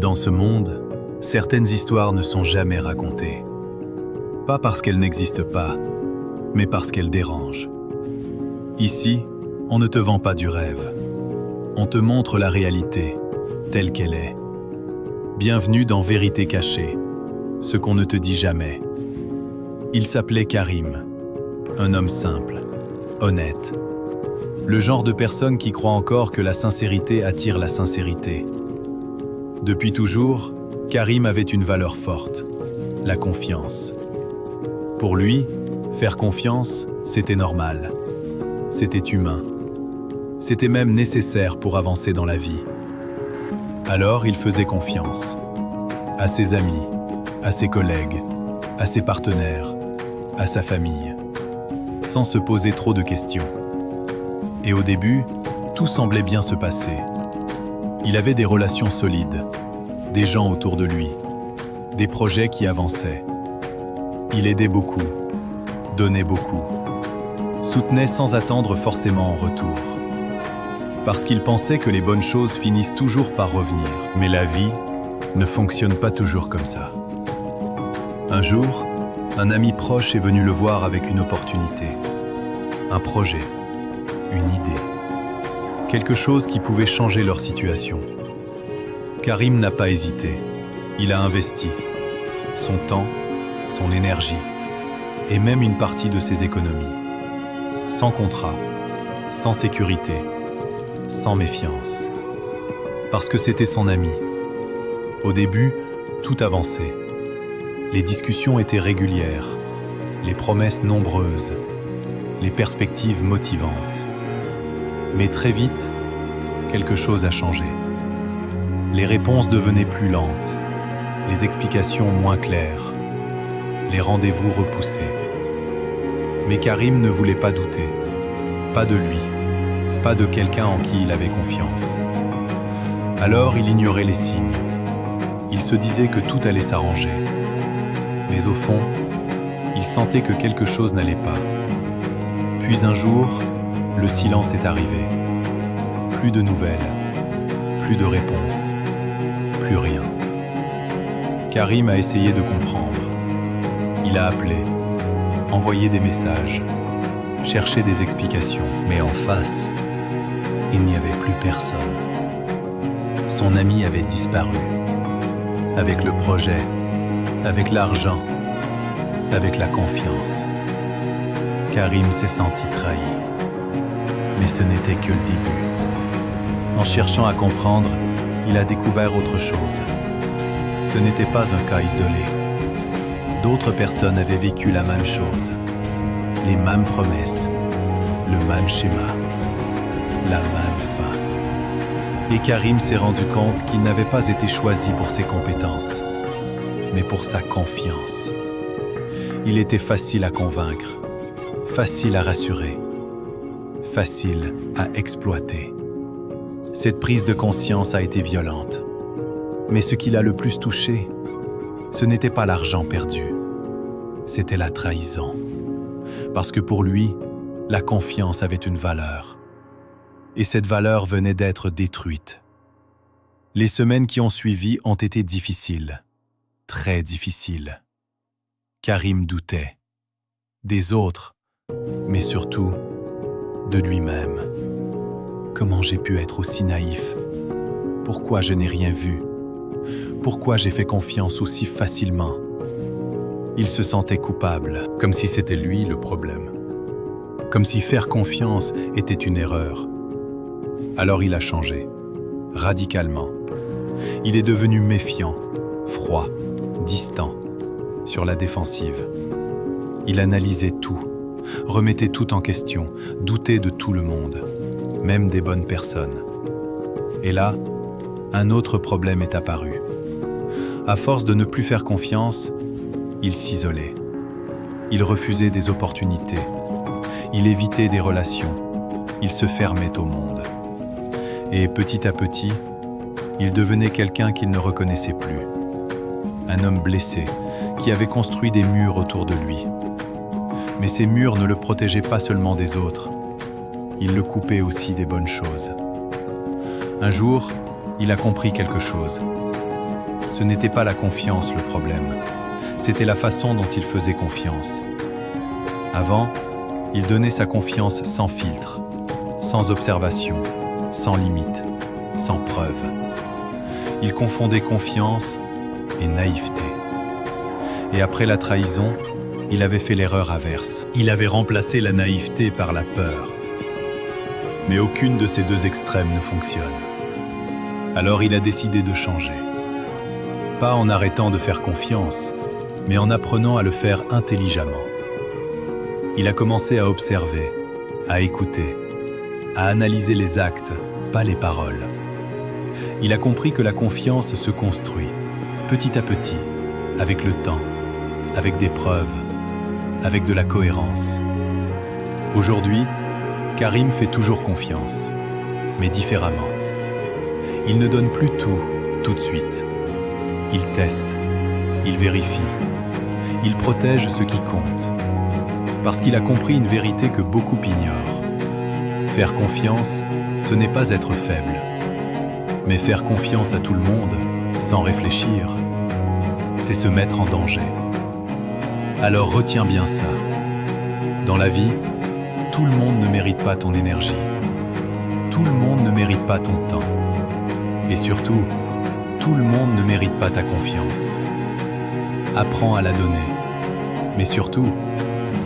Dans ce monde, certaines histoires ne sont jamais racontées. Pas parce qu'elles n'existent pas, mais parce qu'elles dérangent. Ici, on ne te vend pas du rêve. On te montre la réalité, telle qu'elle est. Bienvenue dans Vérité cachée, ce qu'on ne te dit jamais. Il s'appelait Karim, un homme simple, honnête. Le genre de personne qui croit encore que la sincérité attire la sincérité. Depuis toujours, Karim avait une valeur forte, la confiance. Pour lui, faire confiance, c'était normal. C'était humain. C'était même nécessaire pour avancer dans la vie. Alors il faisait confiance. À ses amis, à ses collègues, à ses partenaires, à sa famille, sans se poser trop de questions. Et au début, tout semblait bien se passer. Il avait des relations solides, des gens autour de lui, des projets qui avançaient. Il aidait beaucoup, donnait beaucoup, soutenait sans attendre forcément en retour. Parce qu'il pensait que les bonnes choses finissent toujours par revenir. Mais la vie ne fonctionne pas toujours comme ça. Un jour, un ami proche est venu le voir avec une opportunité, un projet, une idée, quelque chose qui pouvait changer leur situation. Karim n'a pas hésité, il a investi son temps, son énergie et même une partie de ses économies. Sans contrat, sans sécurité, sans méfiance. Parce que c'était son ami. Au début, tout avançait. Les discussions étaient régulières, les promesses nombreuses, les perspectives motivantes. Mais très vite, quelque chose a changé. Les réponses devenaient plus lentes, les explications moins claires, les rendez-vous repoussés. Mais Karim ne voulait pas douter, pas de lui, pas de quelqu'un en qui il avait confiance. Alors il ignorait les signes. Il se disait que tout allait s'arranger. Mais au fond, il sentait que quelque chose n'allait pas. Puis un jour, le silence est arrivé. Plus de nouvelles, plus de réponses, plus rien. Karim a essayé de comprendre. Il a appelé, envoyé des messages, cherché des explications. Mais en face, il n'y avait plus personne. Son ami avait disparu. Avec le projet, avec l'argent, avec la confiance. Karim s'est senti trahi. Mais ce n'était que le début. En cherchant à comprendre, il a découvert autre chose. Ce n'était pas un cas isolé. D'autres personnes avaient vécu la même chose. Les mêmes promesses, le même schéma, la même fin. Et Karim s'est rendu compte qu'il n'avait pas été choisi pour ses compétences, mais pour sa confiance. Il était facile à convaincre, facile à rassurer, facile à exploiter. Cette prise de conscience a été violente. Mais ce qui l'a le plus touché, ce n'était pas l'argent perdu, c'était la trahison. Parce que pour lui, la confiance avait une valeur. Et cette valeur venait d'être détruite. Les semaines qui ont suivi ont été difficiles, très difficiles. Karim doutait, des autres, mais surtout de lui-même. Comment j'ai pu être aussi naïf? Pourquoi je n'ai rien vu? Pourquoi j'ai fait confiance aussi facilement? Il se sentait coupable, comme si c'était lui le problème. Comme si faire confiance était une erreur. Alors il a changé, radicalement. Il est devenu méfiant, froid, distant, sur la défensive. Il analysait tout, remettait tout en question, doutait de tout le monde, même des bonnes personnes. Et là, un autre problème est apparu. À force de ne plus faire confiance, il s'isolait. Il refusait des opportunités. Il évitait des relations. Il se fermait au monde. Et petit à petit, il devenait quelqu'un qu'il ne reconnaissait plus. Un homme blessé qui avait construit des murs autour de lui. Mais ces murs ne le protégeaient pas seulement des autres. Ils le coupaient aussi des bonnes choses. Un jour, il a compris quelque chose. Ce n'était pas la confiance le problème, c'était la façon dont il faisait confiance. Avant, il donnait sa confiance sans filtre, sans observation, sans limite, sans preuve. Il confondait confiance et naïveté. Et après la trahison, il avait fait l'erreur inverse. Il avait remplacé la naïveté par la peur. Mais aucune de ces deux extrêmes ne fonctionne. Alors il a décidé de changer. Pas en arrêtant de faire confiance, mais en apprenant à le faire intelligemment. Il a commencé à observer, à écouter, à analyser les actes, pas les paroles. Il a compris que la confiance se construit, petit à petit, avec le temps, avec des preuves, avec de la cohérence. Aujourd'hui, Karim fait toujours confiance, mais différemment. Il ne donne plus tout de suite. Il teste, il vérifie, il protège ce qui compte. Parce qu'il a compris une vérité que beaucoup ignorent. Faire confiance, ce n'est pas être faible. Mais faire confiance à tout le monde, sans réfléchir, c'est se mettre en danger. Alors retiens bien ça. Dans la vie, tout le monde ne mérite pas ton énergie. Tout le monde ne mérite pas ton temps. Et surtout, tout le monde ne mérite pas ta confiance. Apprends à la donner. Mais surtout,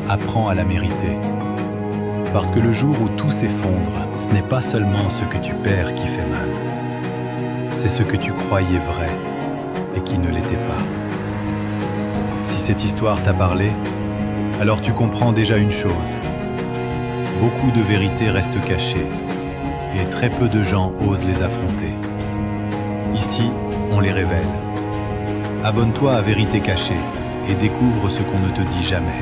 apprends à la mériter. Parce que le jour où tout s'effondre, ce n'est pas seulement ce que tu perds qui fait mal. C'est ce que tu croyais vrai et qui ne l'était pas. Si cette histoire t'a parlé, alors tu comprends déjà une chose. Beaucoup de vérités restent cachées et très peu de gens osent les affronter. Ici, on les révèle. Abonne-toi à Vérité Cachée et découvre ce qu'on ne te dit jamais.